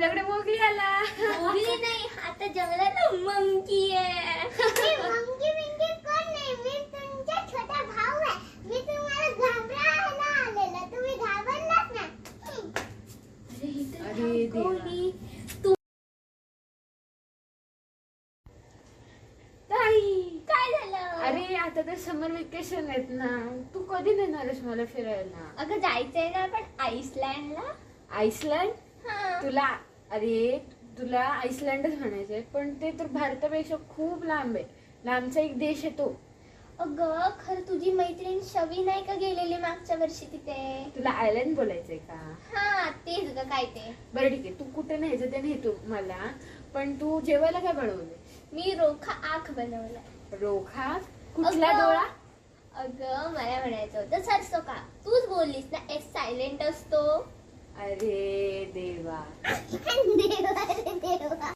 आपल्याकडे मोगली आला. मोगली नाही, आता जंगलात मंकी आहे. मंकी बिंकी कोण नाही, मी तुमचा छोटा भाऊ आहे. मी तुम्हाला घाबरायला आलेला, तुम्ही घाबरलात ना. अरे देवा. काय झालं? अरे आता तर समर वेकेशन आहेत ना, तू कधी नेणार आहेस मला फिरायला? अगं जायचंय ना पण आईसलँडला. आईसलँड? हा. तुला आईसलँडच म्हणायचंय, पण ते तर भारतापेक्षा खूप लांब आहे. लांबचा एक देश आहे तो. अगं खरं तुझी मैत्रीण शवी नाही का गेलेली मागच्या वर्षी तिथे? तुला आयलँड बोलायचंय का? हा तेच ग, काय ते. बरं ठीक आहे, तू कुठे न्यायचं ते नेतो मला, पण तू जेवायला काय बनवले? मी रोखा आख बनवलाय. रोखा? कुठला अगं. डोळा? अगं मला म्हणायचं होतं सरसो का, तूच बोललीस ना एस सायलेंट असतो. अरे देवा. देवा.